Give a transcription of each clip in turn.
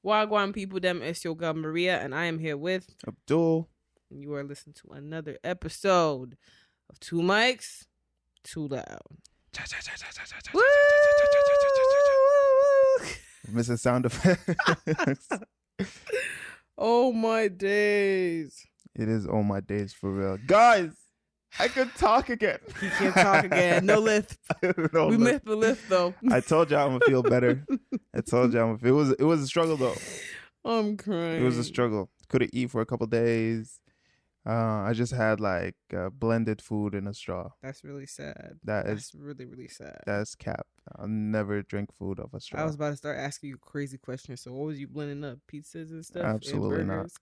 Wagwan people, them it's your girl Maria, and I am here with Abdul. And you are listening to another episode of Two Mics, Too Loud. Woo! Missing sound effects. Oh my days. It is all my days for real. Guys, I can talk again. He can't talk again. No lift. No we lift. missed the lift though. I told you I'm gonna feel better. I told you it was a struggle though. I'm crying. It was a struggle. Couldn't eat for a couple days. I just had like blended food in a straw. That's really sad. That's really, really sad. That's cap. I'll never drink food off a straw. I was about to start asking you crazy questions. So what was you blending up? Pizzas and stuff? Absolutely and not.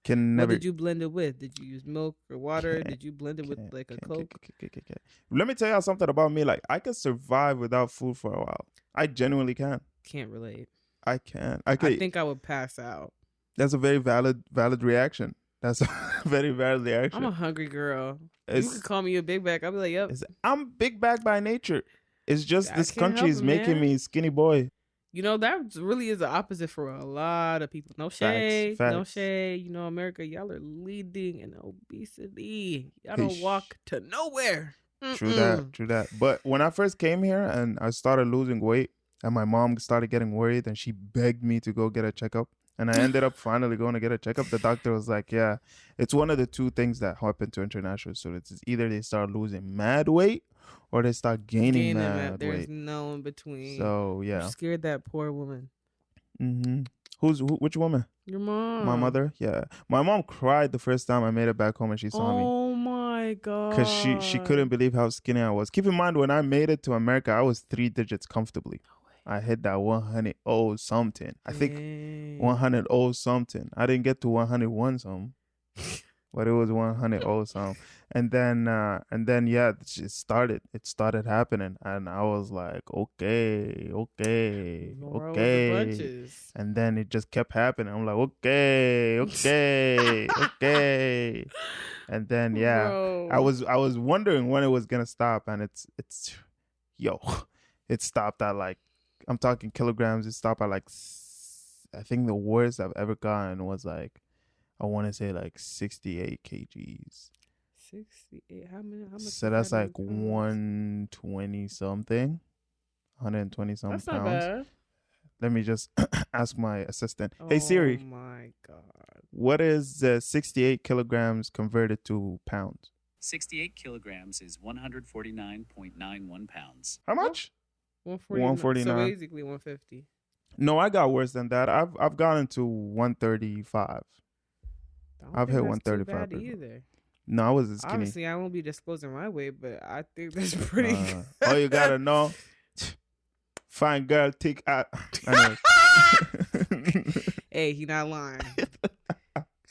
What did you blend it with? Did you use milk or water? Did you blend it with like a Coke? Let me tell you something about me. Like I can survive without food for a while. I genuinely can. Can't relate. I can. I think I would pass out. That's a very valid reaction. That's a very valid reaction. I'm a hungry girl. You could call me a big bag. I'll be like, yep. I'm big bag by nature. It's just this country is making man. me skinny boy. You know, that really is the opposite for a lot of people. No shade. Facts. No shade. You know, America, y'all are leading in obesity. Y'all don't walk to nowhere. True that. But when I first came here and I started losing weight and my mom started getting worried and she begged me to go get a checkup. And I ended up finally going to get a checkup. The doctor was like, yeah, it's one of the two things that happen to international students. It's either they start losing mad weight or they start gaining mad weight. There's no in between. So, yeah. You scared that poor woman. Mm-hmm. Which woman? Your mom. My mother? Yeah. My mom cried the first time I made it back home and she saw me. Oh, my God. Because she couldn't believe how skinny I was. Keep in mind, when I made it to America, I was 3 digits comfortably. I hit that 100 something. I think 100 something. I didn't get to 101 something, but it was 100 something. And then yeah, it started happening, and I was like, okay. And then it just kept happening. I'm like, okay. And then yeah, bro. I was wondering when it was gonna stop, and it stopped at like. I'm talking kilograms. It stopped at like, I think the worst I've ever gotten was like, I want to say like 68 kgs. 68? How much? So that's like 120 something, 120 something that's pounds. Not bad. Let me just ask my assistant. Hey Siri. Oh my God. What is 68 kilograms converted to pounds? 68 kilograms is 149.91 pounds. How much? 149. So basically 150. No, I got worse than that. I've gotten to 135. I've hit 135 either. No, I wasn't skinny. Obviously, I won't be disclosing my weight, but I think that's pretty good. Oh, you gotta know. Fine girl, take out. Hey, he not lying.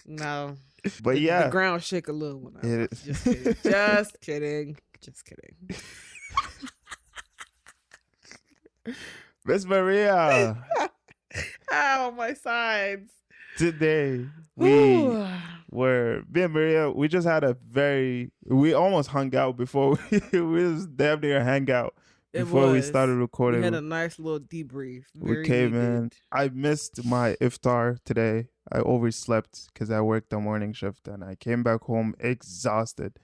No. But yeah. The ground shake a little when Just kidding. Miss Maria. Ow, my sides. Today, me and Maria, we just had we almost hung out before we was damn near hang out before we started recording. We had a nice little debrief. We came in. I missed my iftar today. I overslept because I worked the morning shift and I came back home exhausted,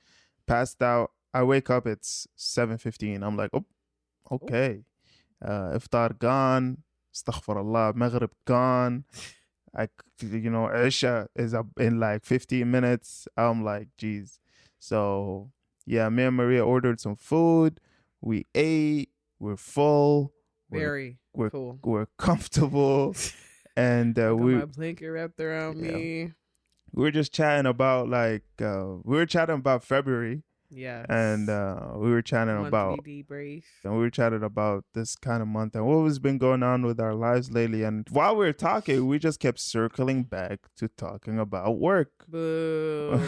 passed out. I wake up, it's 7:15. I'm like, oh, okay. Iftar gone, astaghfirullah, Maghrib gone. Isha is up in like 15 minutes. I'm like, geez. So yeah, me and Maria ordered some food. We ate. We're full. We're cool. We're comfortable, and we my blanket wrapped around me. We were just chatting about February. Yeah. And we were chatting about this kind of month and what has been going on with our lives lately. And while we were talking, we just kept circling back to talking about work. Boo.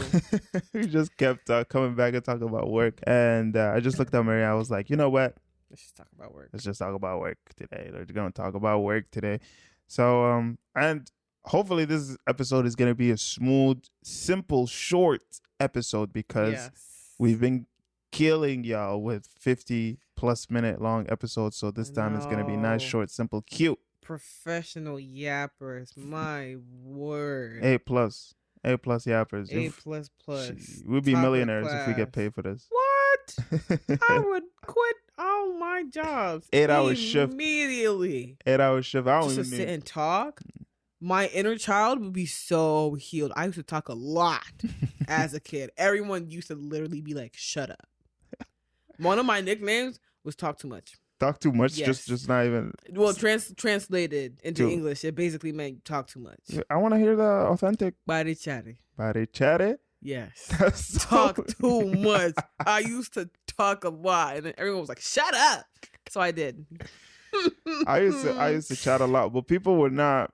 We just kept coming back and talking about work. And I just looked at Maria. I was like, you know what? Let's just talk about work. Let's just talk about work today. We're going to talk about work today. So, and hopefully this episode is going to be a smooth, simple, short episode because we've been killing y'all with 50 plus minute long episodes. So this time it's going to be nice, short, simple, cute. professional yappers. My word. A+ yappers. We'd be Topper millionaires if we get class. paid for this. What? I would quit all my jobs 8-hour shift. immediately. 8-hour shift. I don't Just to even sit need. and talk. My inner child would be so healed. I used to talk a lot as a kid. Everyone used to literally be like, "Shut up." One of my nicknames was "Talk Too Much." Talk too much. Yes. Just not even. Well, translated into Dude. English, it basically meant talk too much. I want to hear the authentic. Body chatty. Body chatty. Yes. That's so- Talk too much. I used to talk a lot, and then everyone was like, "Shut up." So I did. I used to chat a lot, but people would not.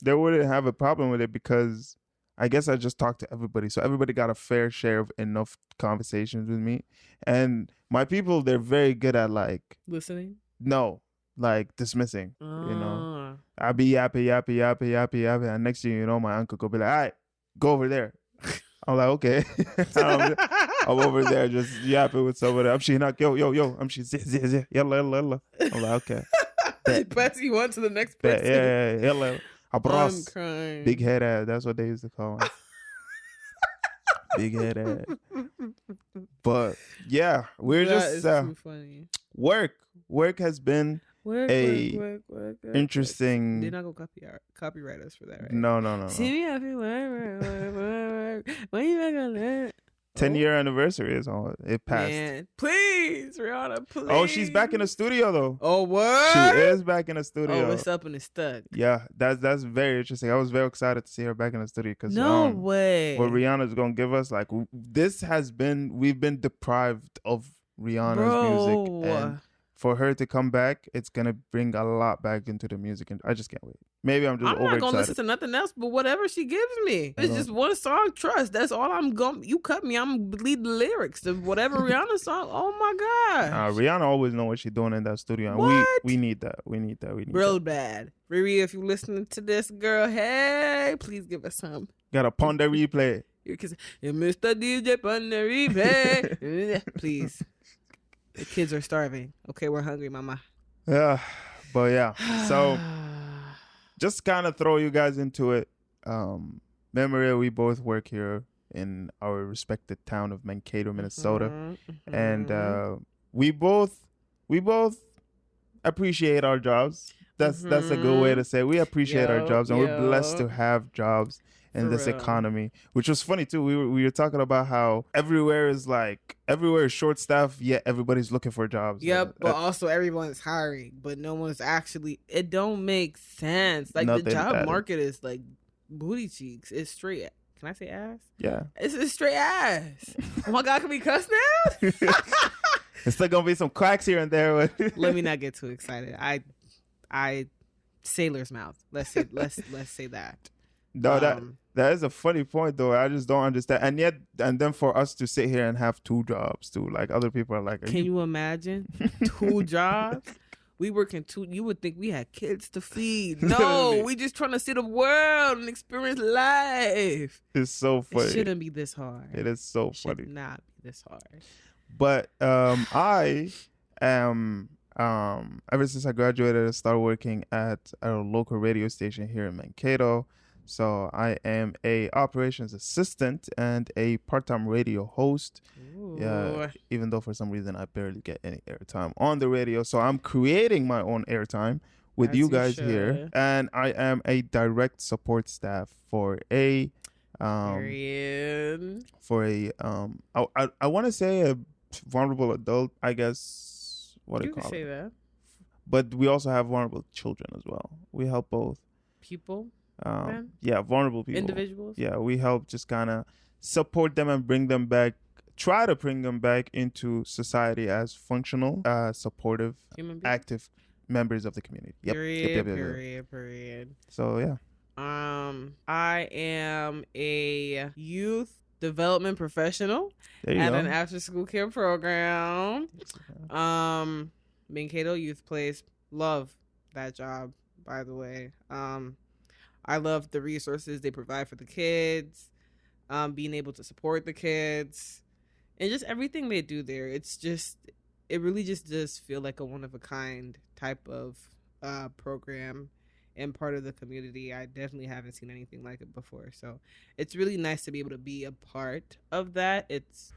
They wouldn't have a problem with it because I guess I just talked to everybody, so everybody got a fair share of enough conversations with me. And my people, they're very good at like Listening. no, like dismissing. You know, I be yapping, and next thing you know, my uncle could be like, "All right, go over there." I'm like, okay. I'm over there just yapping with somebody. I'm she not yo. I'm she yalla. I'm like, okay. Pass you on to the next Bet, person. yeah. A I'm bros. crying. Big head ass. That's what they used to call him. Big head ass. But yeah, we're That just is too funny. work. Work has been Work. interesting. They're not gonna copyright us for that, right? No. See me happy work. When you back on that? 10-year anniversary is on. It passed. Man, please, Rihanna, please. Oh, she's back in the studio though. Oh, what? She is back in the studio. Oh, it's up and it's stuck. Yeah, that's very interesting. I was very excited to see her back in the studio because No way. what Rihanna's gonna give us, like we've been deprived of Rihanna's music, and for her to come back, it's gonna bring a lot back into the music, and I just can't wait. Maybe I'm just I'm not overexcited. gonna listen to nothing else but whatever she gives me. It's just one song, Trust. That's all I'm going. You cut me, I'm gonna lead the lyrics of whatever Rihanna song. Oh my god. Rihanna always know what she's doing in that studio, and What? we need that. We need Real that. bad. Riri, if you listening to this, girl, hey, please give us some. Gotta pon the replay. Because Mr. DJ on the replay. Please. The kids are starving. Okay, we're hungry, mama. Yeah, but yeah. So just kind of throw you guys into it. Maria, we both work here in our respected town of Mankato, Minnesota, and we both appreciate our jobs. That's a good way to say it. We appreciate our jobs, and we're blessed to have jobs in this economy, which was funny too. We were talking about how everywhere is short staff, yet everybody's looking for jobs. Yep, but also everyone's hiring, but no one's actually. It don't make sense. Like the job market is like booty cheeks. It's straight. Can I say ass? Yeah, it's straight ass. Oh my god, can we cuss now? It's still gonna be some cracks here and there. Let me not get too excited. I sailor's mouth. Let's say that. No, that is a funny point though. I just don't understand. And then for us to sit here and have two jobs too, like other people are like, can you imagine 2 jobs? We working 2. You would think we had kids to feed. No, we just trying to see the world and experience life. It's so funny. It shouldn't be this hard. It is so funny. Should not be this hard. But I am ever since I graduated, I started working at a local radio station here in Mankato. So I am a operations assistant and a part-time radio host. Yeah, even though for some reason I barely get any airtime on the radio. So I'm creating my own airtime with you guys here. And I am a direct support staff for a I want to say a vulnerable adult, I guess. What do you call it? You can say that. But we also have vulnerable children as well. We help both people. Vulnerable people, individuals. Yeah, we help just kind of support them and bring them back. Try to bring them back into society as functional, supportive, active members of the community. Period. So yeah. I am a youth development professional at an after-school care program. Mankato Youth Place. Love that job, by the way. I love the resources they provide for the kids, being able to support the kids, and just everything they do there. It really just does feel like a one-of-a-kind type of program. and part of the community. I definitely haven't seen anything like it before. So it's really nice to be able to be a part of that. It's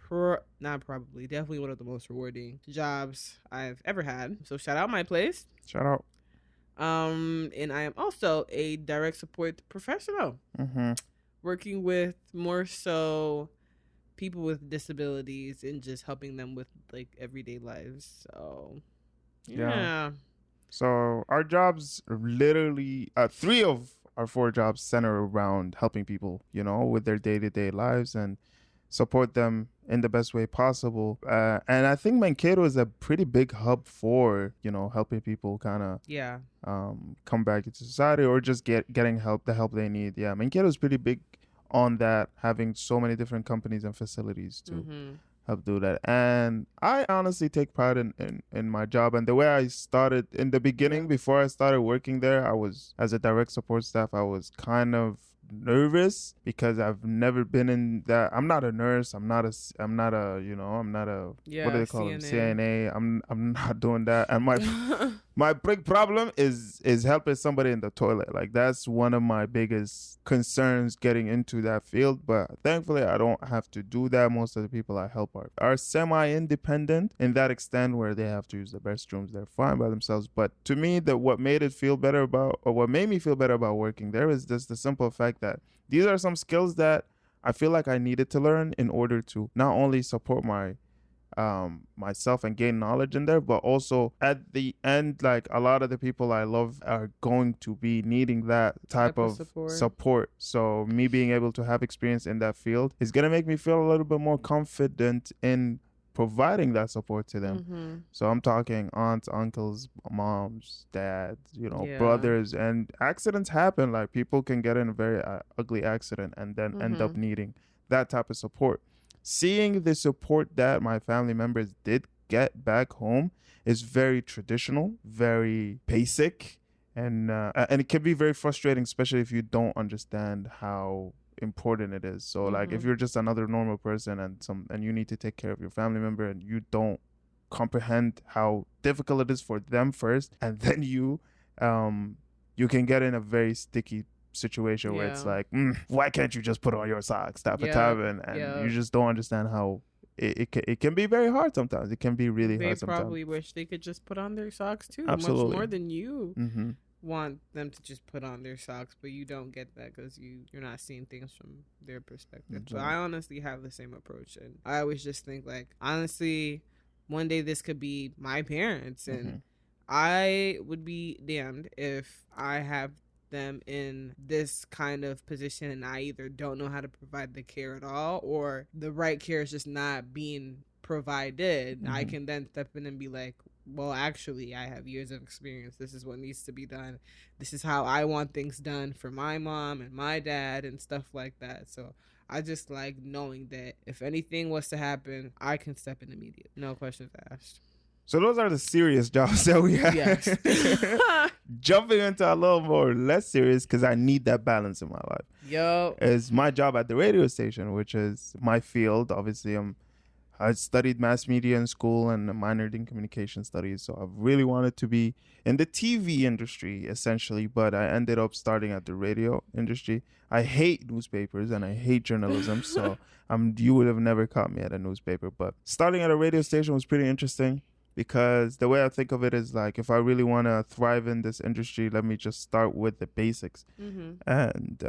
not probably, definitely one of the most rewarding jobs I've ever had. So shout out my place. Shout out. And I am also a direct support professional, working with more so people with disabilities and just helping them with like everyday lives. So yeah. So our jobs are literally 3 of our 4 jobs center around helping people, with their day-to-day lives and support them in the best way possible. And I think Mankato is a pretty big hub for, helping people kind of come back into society or just getting the help they need. Yeah, Mankato is pretty big on that, having so many different companies and facilities to help do that. And I honestly take pride in my job. And the way I started in the beginning, before I started working there, I was, as a direct support staff, I was kind of nervous because I've never been in that. I'm not a nurse. I'm not a what do they call it? CNA. I'm not doing that. And my big problem is helping somebody in the toilet. Like, that's one of my biggest concerns getting into that field. But thankfully, I don't have to do that. Most of the people I help are semi-independent in that extent where they have to use the restrooms. They're fine by themselves. But to me, what made me feel better about working there is just the simple fact that these are some skills that I feel like I needed to learn in order to not only support myself and gain knowledge in there, but also at the end, like, a lot of the people I love are going to be needing that type of support. So me being able to have experience in that field is going to make me feel a little bit more confident in providing that support to them. So I'm talking aunts, uncles, moms, dads, brothers, and accidents happen. Like, people can get in a very ugly accident and then end up needing that type of support. Seeing the support that my family members did get back home is very traditional, very basic, and it can be very frustrating, especially if you don't understand how important it is. So like, if you're just another normal person and you need to take care of your family member and you don't comprehend how difficult it is for them first, and then you can get in a very sticky situation where it's like, why can't you just put on your socks type of time, and you just don't understand how it can be very hard sometimes. It can be really hard sometimes. They probably wish they could just put on their socks too. Absolutely. Much more than you want them to just put on their socks, but you don't get that because you're not seeing things from their perspective. So I honestly have the same approach, and I always just think, like, honestly, one day this could be my parents, and I would be damned if I have them in this kind of position and I either don't know how to provide the care at all, or the right care is just not being provided. I can then step in and be like, well, actually, I have years of experience. This is what needs to be done. This is how I want things done for my mom and my dad and stuff like that. So I just like knowing that if anything was to happen, I can step in immediately. No questions asked. So those are the serious jobs that we have. Yes. Jumping into a little more less serious, because I need that balance in my life. Is my job at the radio station, which is my field. Obviously, I studied mass media in school and minored in communication studies. So I really wanted to be in the TV industry, essentially. But I ended up starting at the radio industry. I hate newspapers and I hate journalism. So you would have never caught me at a newspaper. But starting at a radio station was pretty interesting, because the way I think of it is like, if I really want to thrive in this industry, let me just start with the basics. And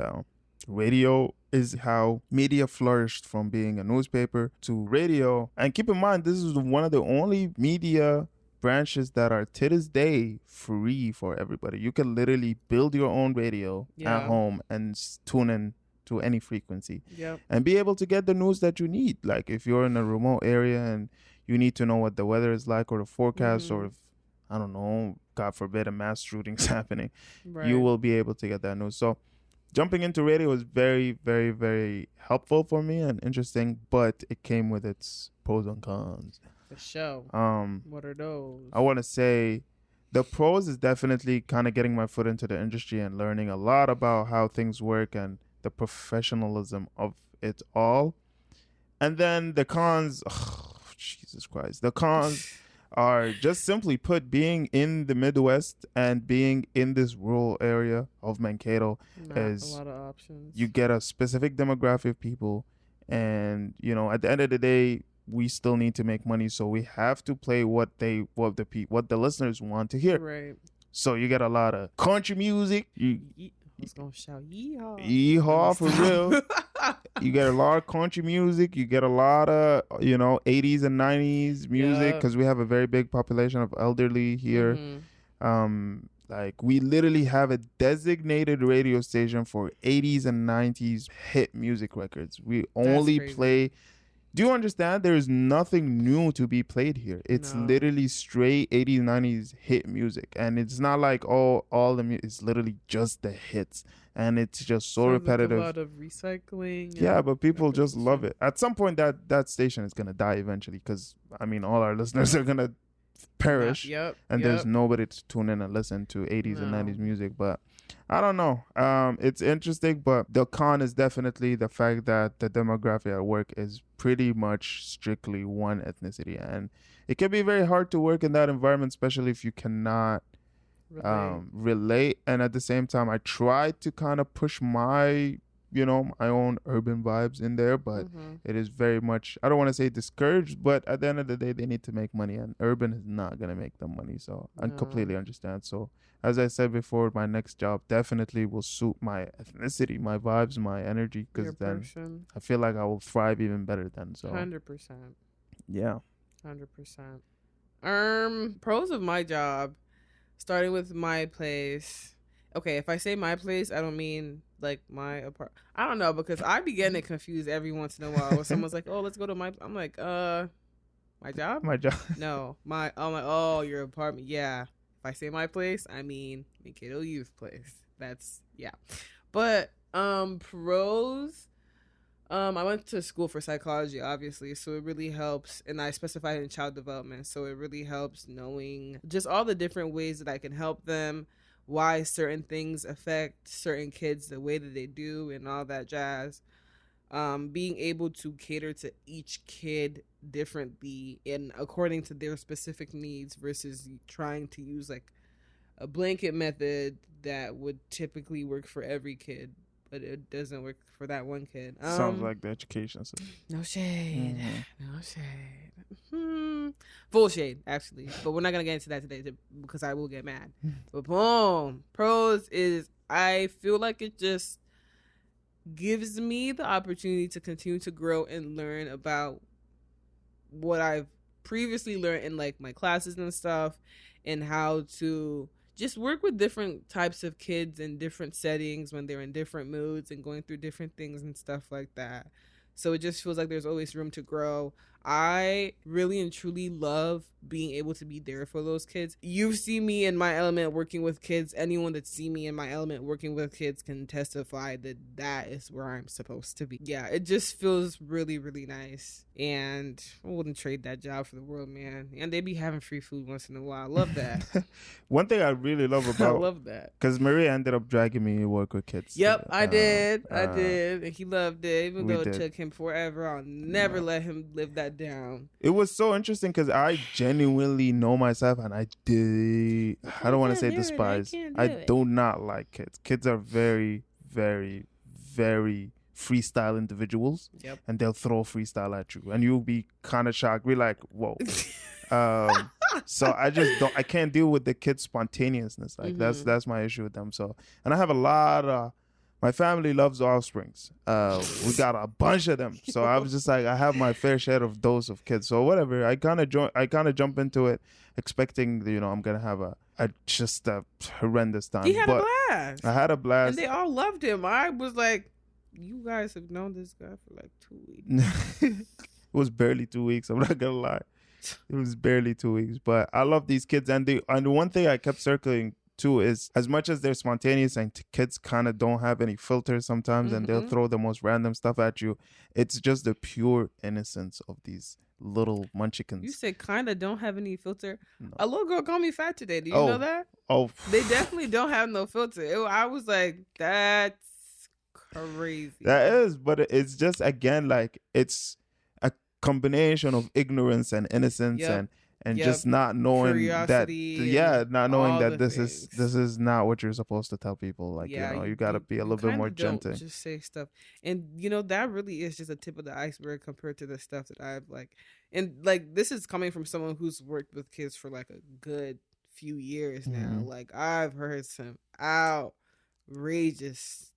radio is how media flourished from being a newspaper to radio. And keep in mind, this is one of the only media branches that are to this day free for everybody. You can literally build your own radio at home and tune in to any frequency and be able to get the news that you need. Like, if you're in a remote area and you need to know what the weather is like, or the forecast, or if, I don't know, God forbid, a mass shooting's happening, you will be able to get that news. So jumping into radio was very, very, very helpful for me and interesting, but it came with its pros and cons. For sure. What are those? I want to say the pros is definitely kind of getting my foot into the industry and learning a lot about how things work and the professionalism of it all. And then the cons, Jesus Christ. The cons are just simply put, being in the Midwest and being in this rural area of Mankato Not is a lot of options. you get a specific demographic of people, and at the end of the day, we still need to make money, so we have to play what the listeners want to hear. Right. So you get a lot of country music. I was gonna shout yeehaw. Yeehaw for real. You get a lot of country music. You get a lot of 80s and 90s music, because we have a very big population of elderly here. Like, we literally have a designated radio station for 80s and 90s hit music records. We only play. Do you understand? There is nothing new to be played here. It's literally straight 80s, 90s hit music. And it's not like all the music. It's literally just the hits. And it's just so repetitive. Like a lot of recycling. Yeah, but people just love it. At some point, that station is going to die eventually, because, all our listeners are going to perish. And there's nobody to tune in and listen to 80s and 90s music. But I don't know. It's interesting, but the con is definitely the fact that the demographic at work is pretty much strictly one ethnicity, and it can be very hard to work in that environment, especially if you cannot relate. And at the same time, I try to kind of push my own urban vibes in there, but it is very much, I don't want to say discouraged, but at the end of the day, they need to make money, and urban is not going to make them money. So I completely understand. So as I said before, my next job definitely will suit my ethnicity, my vibes, my energy, because then I feel like I will thrive even better then. So 100%. Yeah. 100%. Pros of my job, starting with my place. Okay, if I say my place, I don't mean like my apartment. I don't know, because I be getting it confused every once in a while when someone's like, "Oh, let's go to my." I'm like, my job? My job. No, my. I'm like, oh, your apartment. Yeah. If I say my place, I mean Mankato Youth Place. That's But pros. I went to school for psychology, obviously, so it really helps. And I specified in child development, so it really helps knowing just all the different ways that I can help them, why certain things affect certain kids the way that they do, and all that jazz. Being able to cater to each kid differently and according to their specific needs, versus trying to use like a blanket method that would typically work for every kid, but it doesn't work for that one kid. Sounds like the education system. No shade. No shade. Full shade, actually. But we're not going to get into that today because I will get mad. But boom. Pros is, I feel like it just gives me the opportunity to continue to grow and learn about what I've previously learned in like my classes and stuff, and how to just work with different types of kids in different settings when they're in different moods and going through different things and stuff like that. So it just feels like there's always room to grow. I really and truly love being able to be there for those kids. You see me in my element working with kids. Anyone that see me in my element working with kids can testify that that is where I'm supposed to be. Yeah, it just feels really, really nice. And I wouldn't trade that job for the world, man. And they be having free food once in a while. I love that. One thing I really love about... I love that. Because Maria ended up dragging me to work with kids. Yep, I did. And he loved it. Even though it took him forever, I'll never let him live that down. It was so interesting because I genuinely know myself, and I don't want to say despise. I do not like kids. Kids are very, very, very freestyle individuals. Yep. And they'll throw freestyle at you, and you'll be kind of shocked. Be like, whoa. So I can't deal with the kids' spontaneousness. Like that's my issue with them. So, and I have a lot of, my family loves offsprings. We got a bunch of them. So I was just like, I have my fair share of those of kids. So whatever. I kind of jump into it expecting, I'm going to have a horrendous time. He had a blast. I had a blast. And they all loved him. I was like, you guys have known this guy for like 2 weeks. It was barely 2 weeks. I'm not going to lie. It was barely 2 weeks. But I love these kids. And the one thing I kept circling too is, as much as they're spontaneous and kids kind of don't have any filters sometimes, and they'll throw the most random stuff at you, it's just the pure innocence of these little munchkins. You said kind of don't have any filter. No. A little girl called me fat today. Do you know that? Oh, they definitely don't have no filter. I was like, that's crazy. That is, but it's just, again, like, it's a combination of ignorance and innocence. And and Yep. just not knowing that, Curiosity and not knowing all that the this things. is not what you're supposed to tell people. Like, Yeah, you got to be a little bit kinda more don't gentle. just say stuff, and that really is just a tip of the iceberg compared to the stuff that I've like, and like this is coming from someone who's worked with kids for like a good few years now. Mhm. Like I've heard some outrageous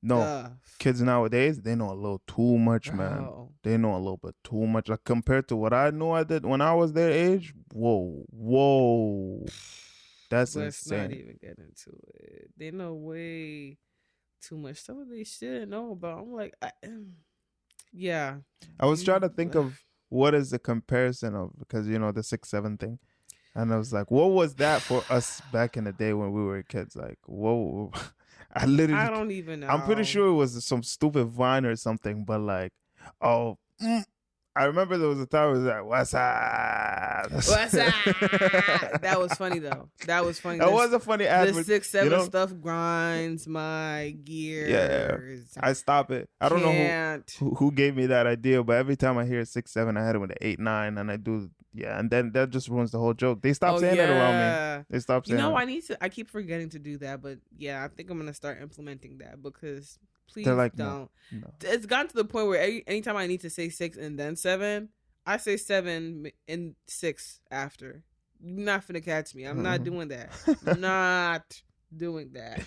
No, stuff. kids nowadays, they know a little too much, man. Bro. They know a little bit too much. Like compared to what I knew I did when I was their age. Whoa. That's Let's not insane. even get into it. They know way too much stuff that they shouldn't know about. I'm like, yeah. I was trying to think of what is the comparison of, because the 6'7" thing. And I was like, what was that for us back in the day when we were kids? Like, whoa. I don't even know. I'm pretty sure it was some stupid Vine or something, but like, I remember there was a time it was like, what's up? What's up? That was funny though. That was funny. That was a funny ad. The 6'7" stuff grinds my gears. Yeah, I stop it. I don't know who gave me that idea, but every time I hear 6'7", I hit it with an 8'9", and I do. Yeah, and then that just ruins the whole joke. They stopped saying it around me. They stopped saying it. I keep forgetting to do that, but yeah, I think I'm gonna start implementing that because please like, don't. No. It's gotten to the point where anytime I need to say 6 and then 7, I say 7 and 6 after. You're not finna catch me. I'm not doing that. Not doing that.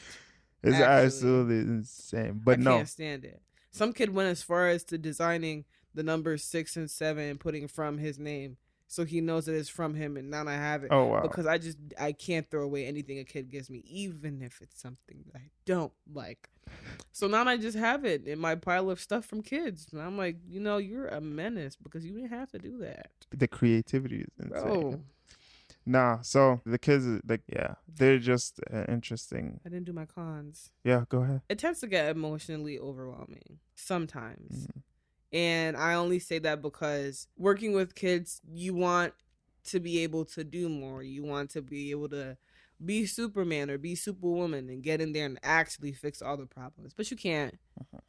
It's absolutely insane. But I can't stand it. Some kid went as far as to designing the numbers 6 and 7 and putting from his name, so he knows that it's from him, and now I have it. Oh, wow. Because I can't throw away anything a kid gives me, even if it's something that I don't like. So now I just have it in my pile of stuff from kids. And I'm like, you're a menace because you didn't have to do that. The creativity is insane. Bro. Nah, so the kids, like, they're just interesting. I didn't do my cons. Yeah, go ahead. It tends to get emotionally overwhelming sometimes. Mm-hmm. And I only say that because working with kids, you want to be able to do more. You want to be able to be Superman or be Superwoman and get in there and actually fix all the problems. But you can't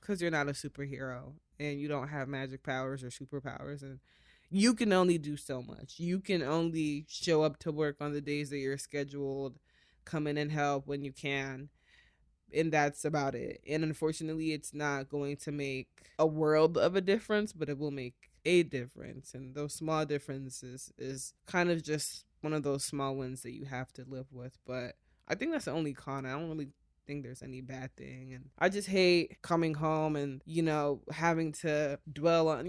because you're not a superhero and you don't have magic powers or superpowers. And you can only do so much. You can only show up to work on the days that you're scheduled, come in and help when you can. And that's about it. And unfortunately, it's not going to make a world of a difference, but it will make a difference. And those small differences is kind of just one of those small ones that you have to live with. But I think that's the only con. I don't really think there's any bad thing. And I just hate coming home and, having to dwell on,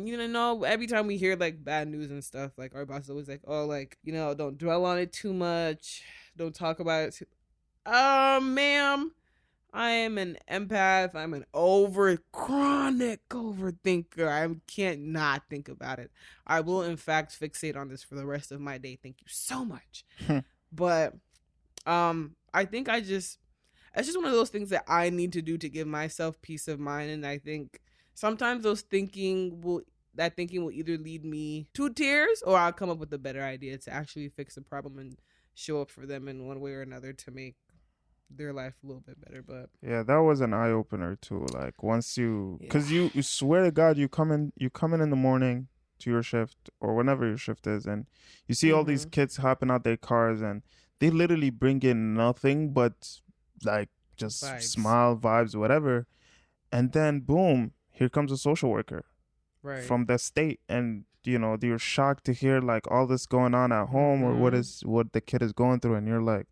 every time we hear like bad news and stuff, like our boss is always like, oh, like, don't dwell on it too much. Don't talk about it ma'am. I am an empath. I'm an chronic overthinker. I can't not think about it. I will, in fact, fixate on this for the rest of my day. Thank you so much. But I think it's just one of those things that I need to do to give myself peace of mind. And I think sometimes that thinking will either lead me to tears or I'll come up with a better idea to actually fix the problem and show up for them in one way or another to make their life a little bit better. But yeah, that was an eye-opener too. Like once because you swear to God, you come in in the morning to your shift or whenever your shift is, and you see all these kids hopping out their cars and they literally bring in nothing but like just smile, vibes, whatever, and then boom, here comes a social worker from the state, and you're shocked to hear like all this going on at home or what the kid is going through, and you're like,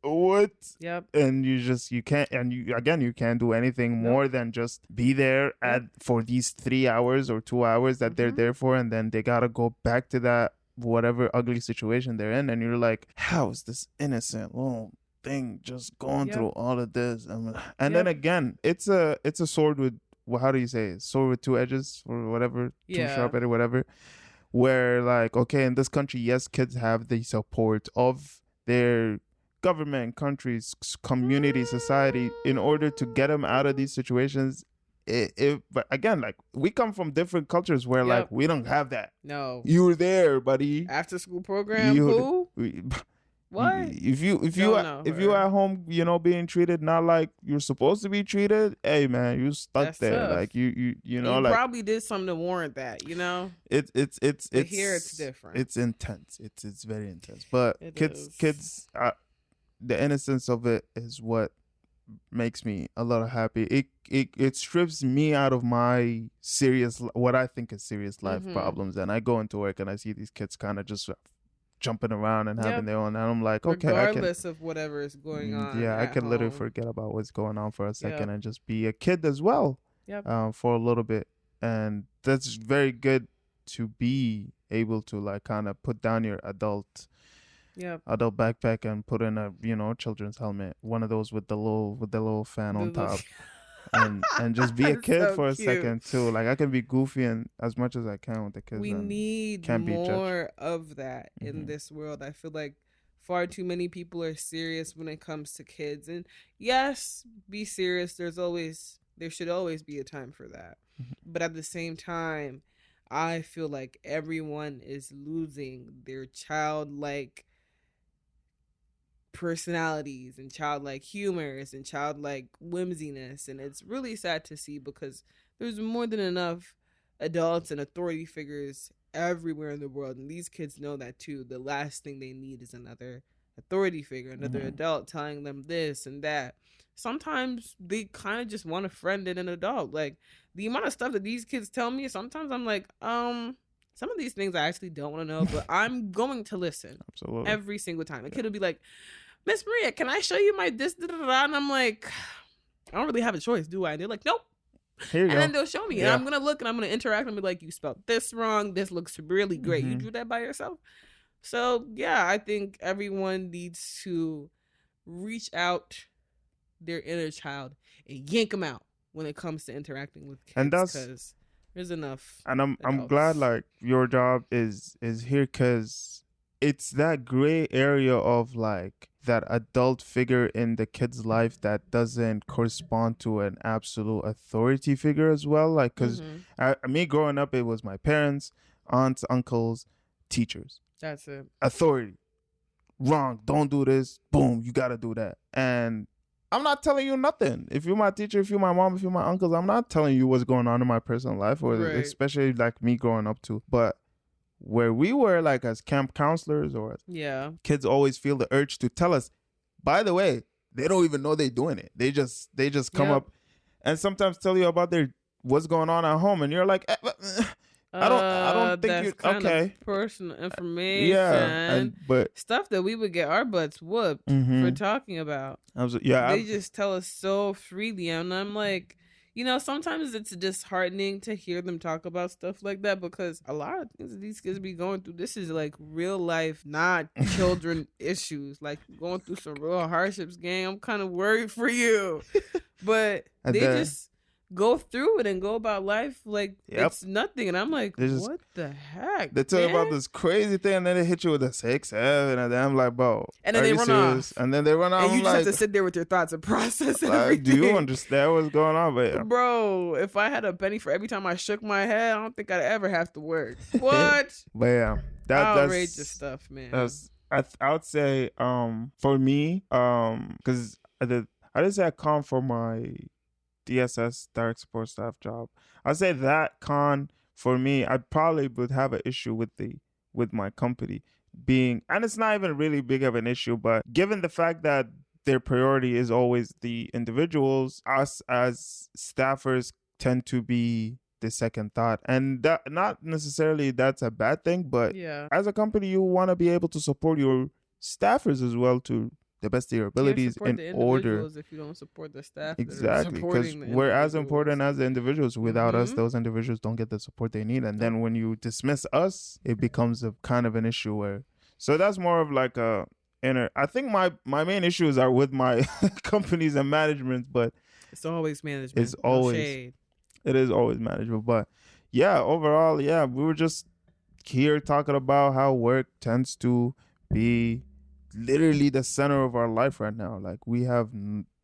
what? Yep. And you can't, and you can't do anything more than just be there for these 3 hours or 2 hours that they're there for, and then they gotta go back to that whatever ugly situation they're in, and you're like, how is this innocent little thing just going through all of this? And then again, it's a sword with, how do you say it? Sword with two edges or whatever, two sharp edges, whatever. Where like, okay, in this country, yes, kids have the support of their government, countries, community, society in order to get them out of these situations. But again, like we come from different cultures where like we don't have that. No, you're there, buddy. After school program, who? What? If Don't know you her. at home, being treated not like you're supposed to be treated, hey man, you stuck That's there. tough. Like you And you like probably did something to warrant that, you know? it's Here it's different. It's intense. It's very intense. But It kids is. kids the innocence of it is what makes me a little happy. It strips me out of my what I think is serious life Mhm. problems, and I go into work and I see these kids kind of just jumping around and having Yep. their own, and I'm like, okay, I can. Regardless of whatever is going on Yeah, I at can literally home. forget about what's going on for a second Yep. and just be a kid as well, Yep. for a little bit, and that's very good to be able to like kind of put down your adult Yep. backpack and put in a children's helmet, one of those with the little fan on top, and just be a kid So for a cute. second too. Like I can be goofy and as much as I can with the kids. We and need can't be judged. more of that in Mhm. this world. I feel like far too many people are serious when it comes to kids. And yes, be serious. There should always be a time for that. But at the same time, I feel like everyone is losing their childlike personalities and childlike humors and childlike whimsiness, and it's really sad to see because there's more than enough adults and authority figures everywhere in the world, and these kids know that too. The last thing they need is another authority figure, another adult telling them this and that. Sometimes they kind of just want a friend and an adult. Like the amount of stuff that these kids tell me, sometimes I'm like, some of these things I actually don't want to know, but I'm going to listen. Absolutely. Every single time. A kid will be like, Miss Maria, can I show you my this? Da, da, da? And I'm like, I don't really have a choice, do I? And they're like, nope. Here you and go. then they'll show me. And I'm going to look and I'm going to interact and be like, you spelled this wrong. This looks really great. You drew that by yourself? So, yeah, I think everyone needs to reach out their inner child and yank them out when it comes to interacting with kids. And that's because there's enough. And I'm adults. glad like your job is here because it's that gray area of like that adult figure in the kid's life that doesn't correspond to an absolute authority figure as well. Like, because me growing up, it was my parents, aunts, uncles, teachers. That's it. Authority. Wrong. Don't do this. Boom. You got to do that. And I'm not telling you nothing. If you're my teacher, if you're my mom, if you're my uncles, I'm not telling you what's going on in my personal life, or especially like me growing up too. But where we were like as camp counselors or kids always feel the urge to tell us, by the way, they don't even know they're doing it. They just come up and sometimes tell you about what's going on at home. And you're like, I don't think you're okay. Personal information. Yeah, but stuff that we would get our butts whooped for talking about. They just tell us so freely, and I'm like, sometimes it's disheartening to hear them talk about stuff like that because a lot of things that these kids be going through, this is like real life, not children issues. Like going through some real hardships, gang. I'm kind of worried for you, but they just go through it and go about life like it's nothing. And I'm like, what the heck? They tell you about this crazy thing and then they hit you with a 6, 7, and then I'm like, bro. And then they run off. And then they run off. And you just have to sit there with your thoughts and process like, everything. Do you understand what's going on? But bro, if I had a penny for every time I shook my head, I don't think I'd ever have to work. What? But yeah, that's outrageous stuff, man. I would say for me, because I didn't say I come for my DSS direct support staff job. I'd say that con for me, I probably would have an issue with my company being, and it's not even really big of an issue, but given the fact that their priority is always the individuals, us as staffers tend to be the second thought. And that not necessarily that's a bad thing, but as a company, you want to be able to support your staffers as well to the best of your abilities in order. If you don't support the staff, exactly, because we're as important as the individuals. Without us, those individuals don't get the support they need, and then when you dismiss us, it becomes a kind of an issue where. So that's more of like a inner. I think my main issues are with my companies and management, but it's always management. It's always shade. It is always management, but yeah, overall, yeah, we were just here talking about how work tends to be literally the center of our life right now. Like we have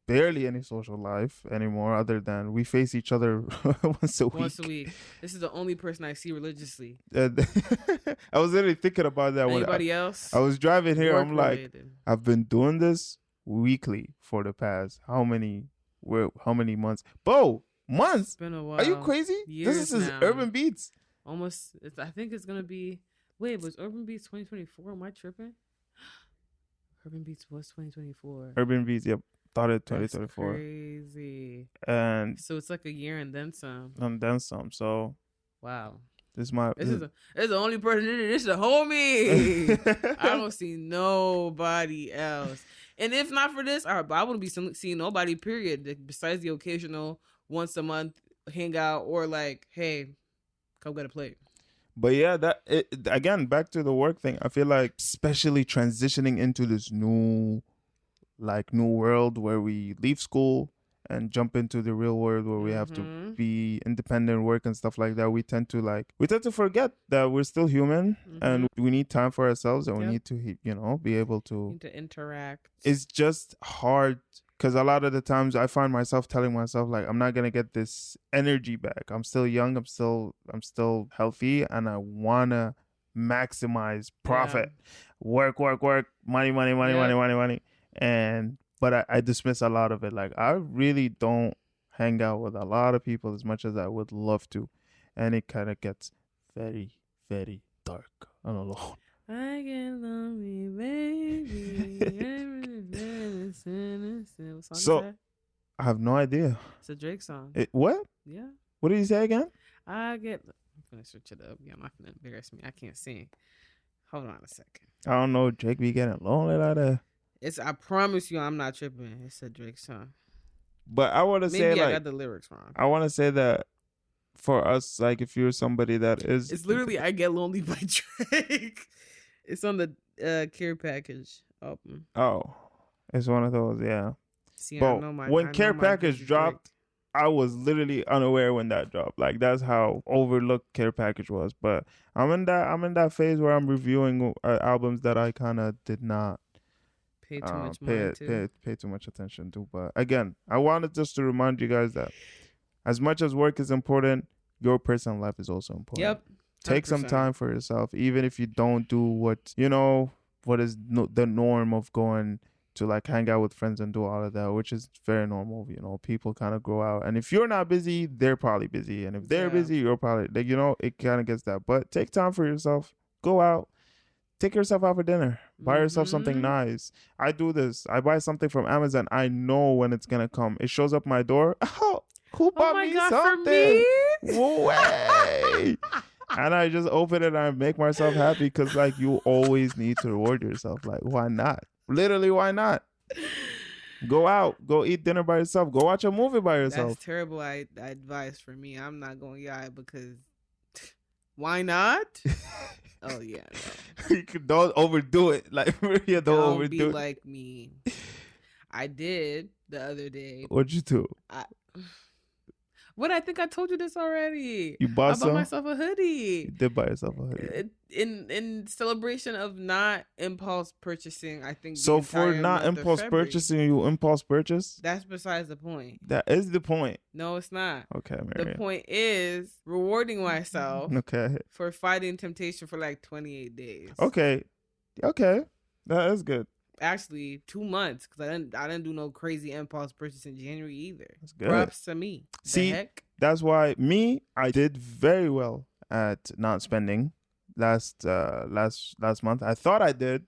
barely any social life anymore, other than we face each other once a week. Once a week. This is the only person I see religiously. And I was literally thinking about that. Anybody else? I was driving here. I'm like, Work-related. I've been doing this weekly for the past how many months? Bo, months? It's been a while. Are you crazy? Years This is now. Urban Beats. Almost. I think it's gonna be. Wait, was Urban Beats 2024? Am I tripping? Urban Beats was 2024. Urban Beats, yep. Started That's 2024. crazy. And So it's like a year and then some. then some. So Wow. this is This is the only person in it. This is the homie. I don't see nobody else. And if not for this, I wouldn't be seeing nobody, period. Besides the occasional once a month hangout or like, hey, come get a plate. But yeah, again, back to the work thing. I feel like especially transitioning into this new world where we leave school and jump into the real world where we have to be independent, work and stuff like that. We tend to forget that we're still human and we need time for ourselves and we need to, be able to interact. It's just hard because a lot of the times I find myself telling myself like, I'm not going to get this energy back. I'm still young. I'm still healthy and I want to maximize profit. Work, money. But I dismiss a lot of it. Like I really don't hang out with a lot of people as much as I would love to. And it kind of gets very, very dark and alone. I get lonely, baby. What song is that? I have no idea. It's a Drake song. What? Yeah. What did he say again? I'm gonna search it up. Yeah, I'm not gonna embarrass me. I can't sing. Hold on a second. I don't know. Drake be getting lonely like that. I promise you, I'm not tripping. It's a Drake song. But I want to say, maybe I like, got the lyrics wrong. I want to say that for us, like, if you're somebody that is, it's literally "I Get Lonely" by Drake. It's on the Care Package album. Oh, it's one of those, yeah. See, but when Care Package dropped, I was literally unaware when that dropped. Like that's how overlooked Care Package was. But I'm in that phase where I'm reviewing albums that I kind of did not pay too much mind to. Pay too much attention to. But again, I wanted just to remind you guys that as much as work is important, your personal life is also important. Yep. 100%. Take some time for yourself, even if you don't do what is the norm of going to like hang out with friends and do all of that, which is very normal. People kind of grow out, and if you're not busy, they're probably busy, and if they're busy, you're probably it kind of gets that. But take time for yourself. Go out. Take yourself out for dinner. Buy yourself something nice. I do this. I buy something from Amazon. I know when it's gonna come. It shows up my door. Oh, who bought me something? Way. And I just open it and I make myself happy because, like, you always need to reward yourself. Like, why not? Literally, why not? Go out. Go eat dinner by yourself. Go watch a movie by yourself. That's terrible advice for me. I'm not going because why not? Oh, yeah. No. Don't overdo it. Like, don't overdo be it. like me. I did the other day. What'd you do? I think I told you this already. You bought some? I bought myself a hoodie. You did buy yourself a hoodie. In celebration of not impulse purchasing, I think. So for not impulse purchasing, you impulse purchase? That's besides the point. That is the point. No, it's not. Okay, Maria. The point is rewarding myself for fighting temptation for like 28 days. Okay. That is good. Actually 2 months because I didn't do no crazy impulse purchase in January either. That's good. Props to me. See, that's why I did very well at not spending last month. I thought I did,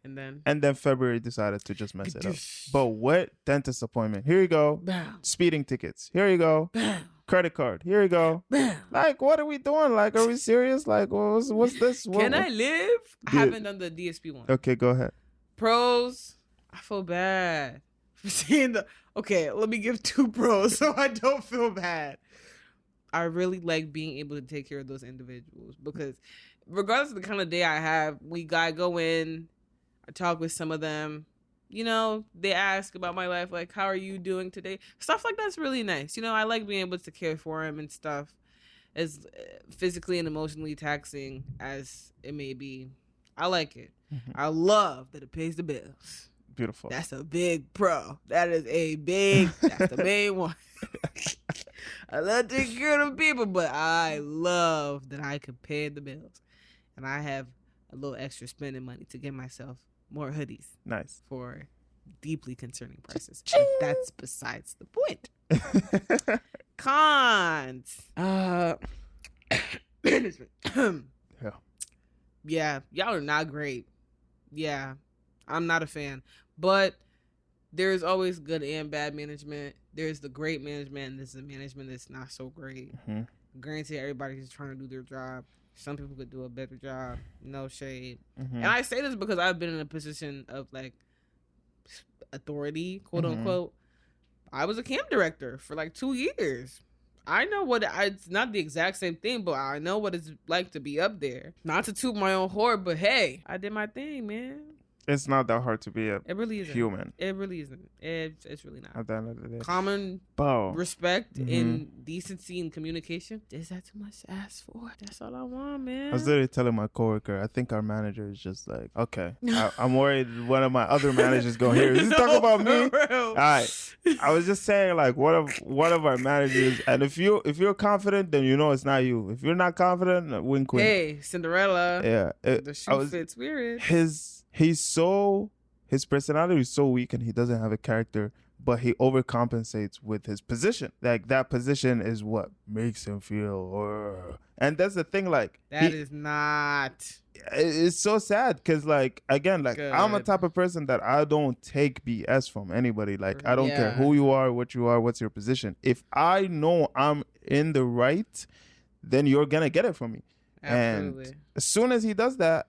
and then February decided to just mess it up. But what dentist appointment? Here you go. Bam. Speeding tickets. Here you go. Bam. Credit card. Here you go. Bam. Like, what are we doing? Like, are we serious? Like, what's this? Can I live? I haven't done the DSP one. Okay, go ahead. Pros, I feel bad for seeing okay, let me give 2 pros so I don't feel bad. I really like being able to take care of those individuals because regardless of the kind of day I have, I go in, I talk with some of them, they ask about my life, like, how are you doing today? Stuff like that's really nice. I like being able to care for them and stuff, as physically and emotionally taxing as it may be. I like it. I love that it pays the bills. Beautiful. That's a big pro. That's the main one. I love taking care of the people, but I love that I can pay the bills. And I have a little extra spending money to get myself more hoodies. Nice. For deeply concerning prices. But that's besides the point. Cons. Yeah, y'all are not great. Yeah, I'm not a fan. But there's always good and bad management. There's the great management, and there's the management that's not so great. Mm-hmm. Granted, everybody's just trying to do their job. Some people could do a better job. No shade. Mm-hmm. And I say this because I've been in a position of like authority, quote unquote. I was a camp director for like 2 years. I know it's not the exact same thing, but I know what it's like to be up there. Not to toot my own horn, but hey, I did my thing, man. It's not that hard to be a It really isn't. human. It really isn't. It's really not. At the end of the day. Common respect and decency and communication. Is that too much to ask for? That's all I want, man. I was literally telling my coworker, I think our manager is just like, okay, I'm worried one of my other managers going to hear this. Talk about me. All right. I was just saying, like, one of our managers, and if you're confident, then you know it's not you. If you're not confident, wink wink. Hey, Cinderella. Yeah. The shoe fits weird. His personality is so weak and he doesn't have a character, but he overcompensates with his position. Like, that position is what makes him feel. And that's the thing, like, is not. It's so sad because, like, again, like, Good. I'm a type of person that I don't take BS from anybody. Like, I don't care who you are, what you are, what's your position. If I know I'm in the right, then you're gonna get it from me. Absolutely. And as soon as he does that,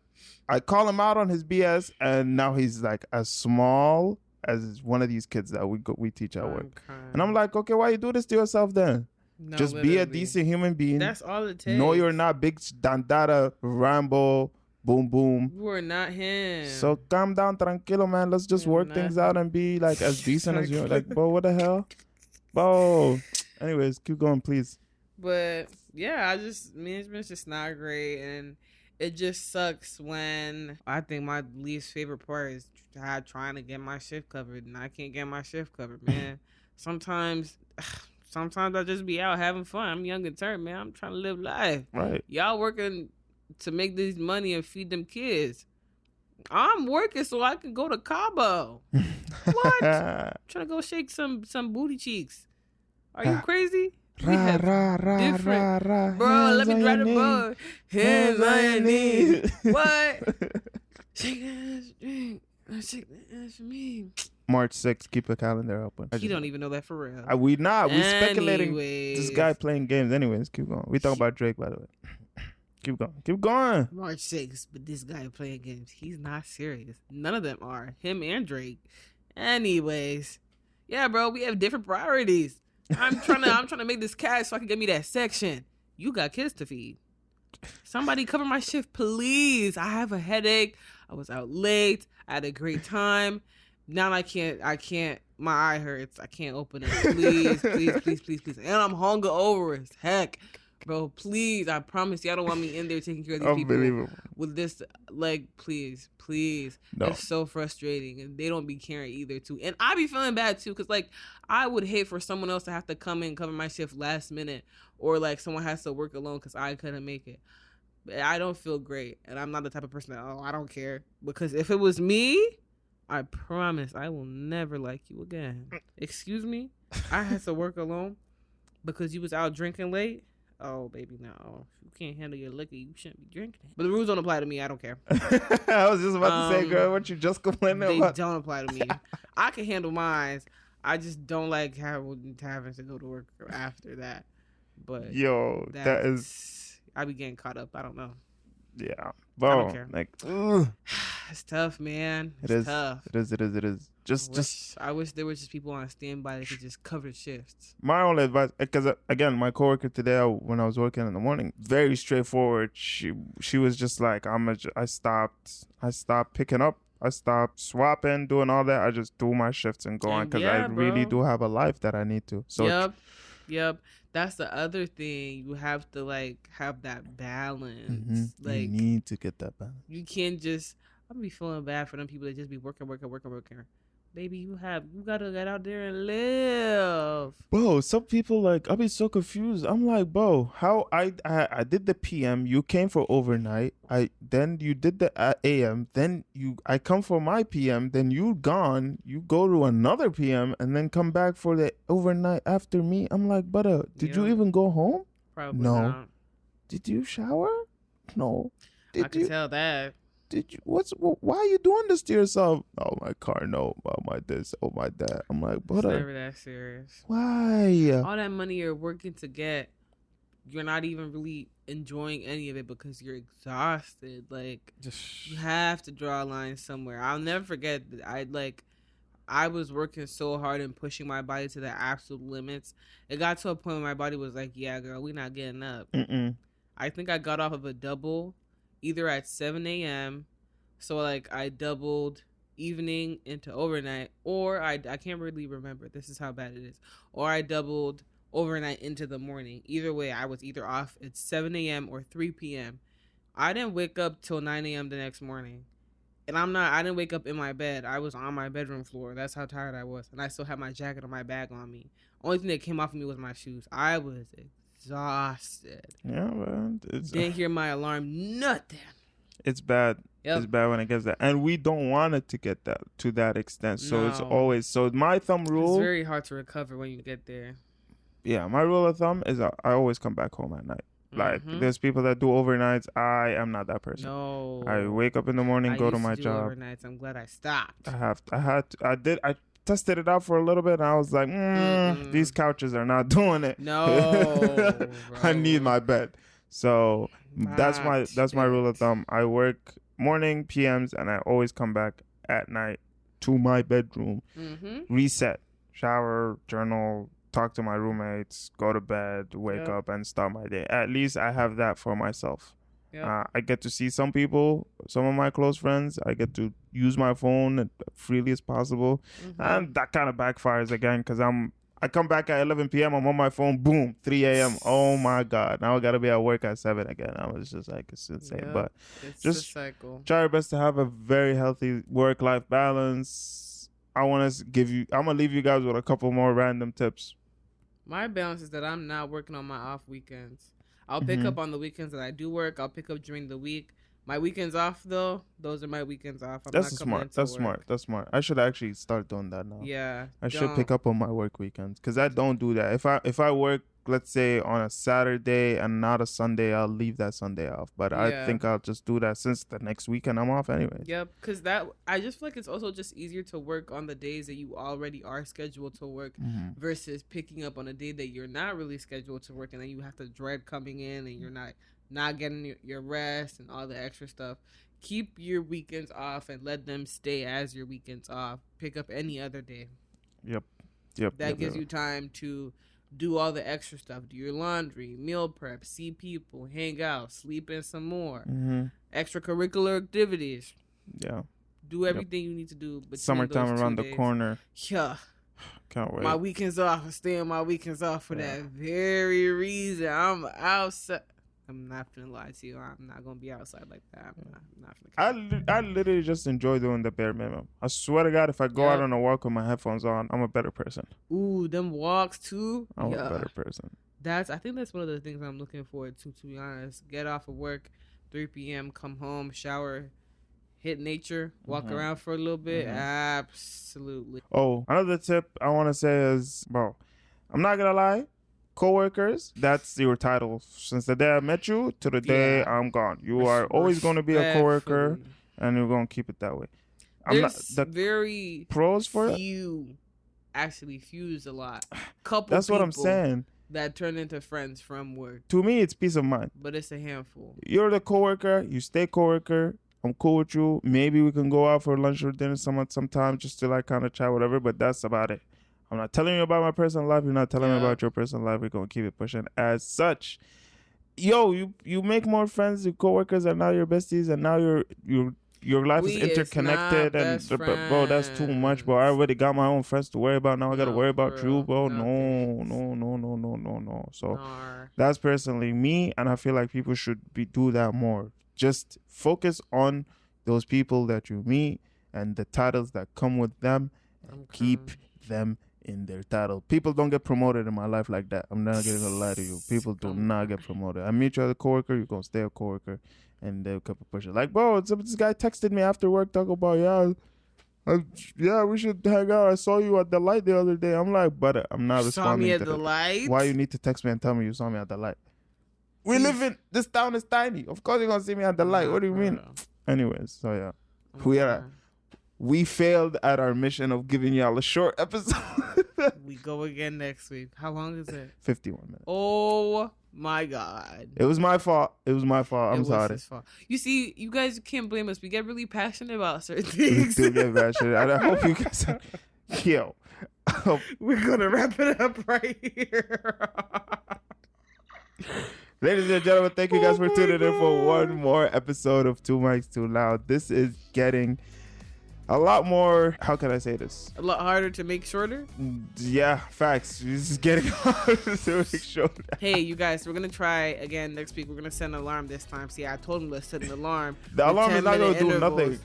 I call him out on his BS, and now he's like as small as one of these kids that we teach at work. And I'm like, okay, why you do this to yourself then? No, just literally. Be a decent human being. That's all it takes. No, you're not big Dandada, Rambo, boom, boom. You are not him. So calm down, tranquilo, man. Let's just work things out and be like as decent as you. Like, bro, what the hell? Bro. Anyways, keep going, please. But yeah, management's just not great, and it just sucks when I think my least favorite part is trying to get my shift covered, and I can't get my shift covered, man. Sometimes I just be out having fun. I'm young and turned, man. I'm trying to live life. Right. Y'all working to make this money and feed them kids. I'm working so I can go to Cabo. What? I'm trying to go shake some booty cheeks. Are you crazy? We have different. Bro, let me drive the boat. Hands on your knees. What? Shake that ass, shake that ass for me. March 6th, keep a calendar open. You don't even know that for real. We speculating this guy playing games. Anyways, keep going. We talking about Drake, by the way. Keep going. March 6th, but this guy playing games, he's not serious. None of them are. Him and Drake. Anyways, yeah, bro, we have different priorities. I'm trying to make this cash so I can get me that section. You got kids to feed. Somebody cover my shift, please. I have a headache. I was out late. I had a great time. Now I can't. My eye hurts. I can't open it. Please. And I'm hungover as heck. Bro, please. I promise you, I don't want me in there taking care of these people with this. Like, please. No. It's so frustrating. And they don't be caring either, too. And I be feeling bad, too, because, like, I would hate for someone else to have to come in and cover my shift last minute. Or, like, someone has to work alone because I couldn't make it. But I don't feel great. And I'm not the type of person that, I don't care. Because if it was me, I promise I will never like you again. Excuse me? I had to work alone because you was out drinking late? Oh, baby, no. If you can't handle your liquor, you shouldn't be drinking it. But the rules don't apply to me. I don't care. I was just about to say, girl, what you just complaining about? They don't apply to me. I can handle mine. I just don't like having to go to work after that. But yo, that is... I be getting caught up. I don't know. Yeah. Bro, I don't care. Like, it's tough, man. It's tough. It is. I wish there was just people on standby that could just cover shifts. My only advice, because again, my coworker today, when I was working in the morning, very straightforward. She was just like, I stopped picking up. I stopped swapping, doing all that. I just do my shifts and go on because I really do have a life that I need to. So Yep. That's the other thing. You have to like have that balance. Mm-hmm. Like, you need to get that balance. You can't just. I'm be feeling bad for them people that just be working. baby, you gotta get out there and live. Bro, some people like I'll be so confused. I'm like, bro, how I did the PM, you came for overnight. Then you did the AM, then I come for my PM, then you gone, you go to another PM and then come back for the overnight after me. I'm like, brother, did you even go home? Probably no. not. Did you shower? No. I can tell that. Did you? Why are you doing this to yourself? Oh, my car, no. Oh, my this. Oh, my that. I'm like, It's never that serious. Why? All that money you're working to get, you're not even really enjoying any of it because you're exhausted. Like, you have to draw a line somewhere. I'll never forget that I was working so hard and pushing my body to the absolute limits. It got to a point where my body was like, yeah, girl, we not getting up. I think I got off of a double either at 7 a.m. So, like, I doubled evening into overnight. Or I can't really remember. This is how bad it is. Or I doubled overnight into the morning. Either way, I was either off at 7 a.m. or 3 p.m. I didn't wake up till 9 a.m. the next morning. And I didn't wake up in my bed. I was on my bedroom floor. That's how tired I was. And I still had my jacket and my bag on me. Only thing that came off of me was my shoes. I was exhausted. Yeah, man. Didn't hear my alarm. Nothing. It's bad. Yep. It's bad when it gets that. And we don't want it to get that to that extent. So it's No. always. So my thumb rule. It's very hard to recover when you get there. Yeah, my rule of thumb is I always come back home at night. Like, there's people that do overnights. I am not that person. No. I wake up in the morning, go to my job. Overnights. I'm glad I stopped. I tested it out for a little bit, and I was like, these couches are not doing it. No. I need my bed. So that's my rule of thumb. I work morning, PMs, and I always come back at night to my bedroom, reset, shower, journal, talk to my roommates, go to bed, wake up, and start my day. At least I have that for myself. Yep. I get to see some people, some of my close friends. I get to use my phone as freely as possible. And that kind of backfires again because I come back at 11 p.m. I'm on my phone. Boom, 3 a.m. Oh, my God. Now I got to be at work at 7 again. I was just like, it's insane. Yep. But it's just a cycle. Try your best to have a very healthy work-life balance. I'm going to leave you guys with a couple more random tips. My balance is that I'm not working on my off weekends. I'll pick up on the weekends that I do work. I'll pick up during the week. My weekends off, though, those are my weekends off. That's smart. That's smart. I should actually start doing that now. Yeah. I should pick up on my work weekends because I don't do that. If I work, let's say, on a Saturday and not a Sunday, I'll leave that Sunday off. But I think I'll just do that since the next weekend I'm off anyway. Yep, because I just feel like it's also just easier to work on the days that you already are scheduled to work versus picking up on a day that you're not really scheduled to work and then you have to dread coming in and you're not getting your rest and all the extra stuff. Keep your weekends off and let them stay as your weekends off. Pick up any other day. Yep. That gives you time to do all the extra stuff. Do your laundry, meal prep, see people, hang out, sleep in some more. Extracurricular activities. Yeah. Do everything you need to do. Summertime around the corner. Yeah. Can't wait. My weekends off. I stay on my weekends off for that very reason. I'm outside. I'm not gonna lie to you. I'm not gonna be outside like that. I'm not I literally just enjoy doing the bare minimum. I swear to God, if I go out on a walk with my headphones on, I'm a better person. Ooh, them walks too. I'm a better person. I think that's one of the things I'm looking forward to be honest. Get off of work, 3 p.m., come home, shower, hit nature, walk around for a little bit. Absolutely. Oh, another tip I want to say is, bro, I'm not gonna lie. Co-workers, that's your title. Since the day I met you to the day I'm gone. You are always going to be a co-worker, and you're going to keep it that way. There's very pros for it. Few actually fuse a lot. Couple. That's what I'm saying. That turn into friends from work. To me, it's peace of mind. But it's a handful. You're the co-worker. You stay co-worker. I'm cool with you. Maybe we can go out for lunch or dinner sometime just to like kind of chat, whatever. But that's about it. I'm not telling you about my personal life. You're not telling me about your personal life. We're going to keep it pushing as such. Yo, you make more friends. Your coworkers are now your besties. And now your life is interconnected. And bro, that's too much, bro. I already got my own friends to worry about. Now I got to worry about you, bro. No. So that's personally me. And I feel like people should do that more. Just focus on those people that you meet and the titles that come with them. Keep them in their title. People don't get promoted in my life like that. I'm not gonna lie to you. People do not get promoted. I meet you as a coworker, you're gonna stay a coworker, and they'll keep pushing. Like, bro, this guy texted me after work talking about we should hang out. I saw you at the light the other day. I'm like, but I'm not responding. Saw me to at the light. Why you need to text me and tell me you saw me at the light? We live in this town is tiny. Of course you're gonna see me at the light. What do you mean? Anyways, so yeah. We failed at our mission of giving y'all a short episode. We go again next week. How long is it? 51 minutes. Oh my God. It was my fault. I'm sorry. His fault. You see, you guys can't blame us. We get really passionate about certain We things. do get passionate. And I hope you guys yo. We're gonna wrap it up right here. Ladies and gentlemen, thank you guys for tuning in for one more episode of Two Mics Too Loud. This is getting a lot more, how can I say this? A lot harder to make shorter? Yeah, facts. This is getting harder to make shorter. Hey, you guys, we're going to try again next week. We're going to set an alarm this time. See, I told him let's set an alarm. The alarm is not going to do nothing.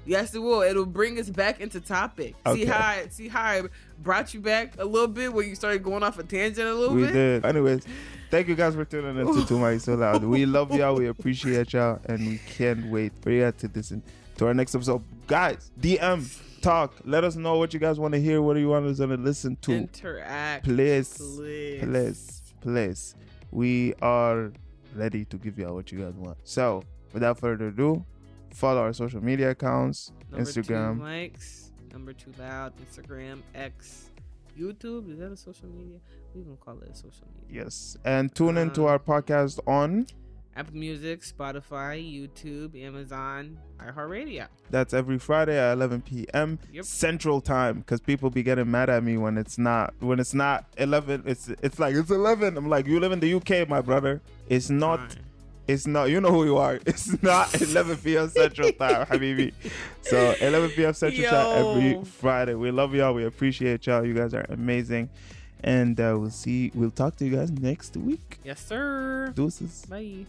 Yes, it will. It'll bring us back into topic. Okay. See how I brought you back a little bit when you started going off a tangent a little bit? We did. Anyways, thank you guys for tuning in to Two Mics So Loud. We love y'all. We appreciate y'all. And we can't wait for you to listen to our next episode. Guys, DM, talk. Let us know what you guys want to hear. What do you want us to listen to? Interact. Please. We are ready to give y'all what you guys want. So, without further ado, follow our social media accounts. Instagram. 2 Mics. 2 Loud. Instagram. X. YouTube. Is that a social media? We're going to call it a social media. Yes. And tune into our podcast on Apple Music, Spotify, YouTube, Amazon, iHeartRadio. That's every Friday at 11 p.m. Central Time, because people be getting mad at me when it's not 11. It's like it's 11. I'm like, you live in the UK, my brother. It's not. Fine. It's not. You know who you are. It's not 11 p.m. Central Time, habibi. So 11 p.m. Central Time every Friday. We love y'all. We appreciate y'all. You guys are amazing. And we'll talk to you guys next week. Yes, sir. Deuces. Bye.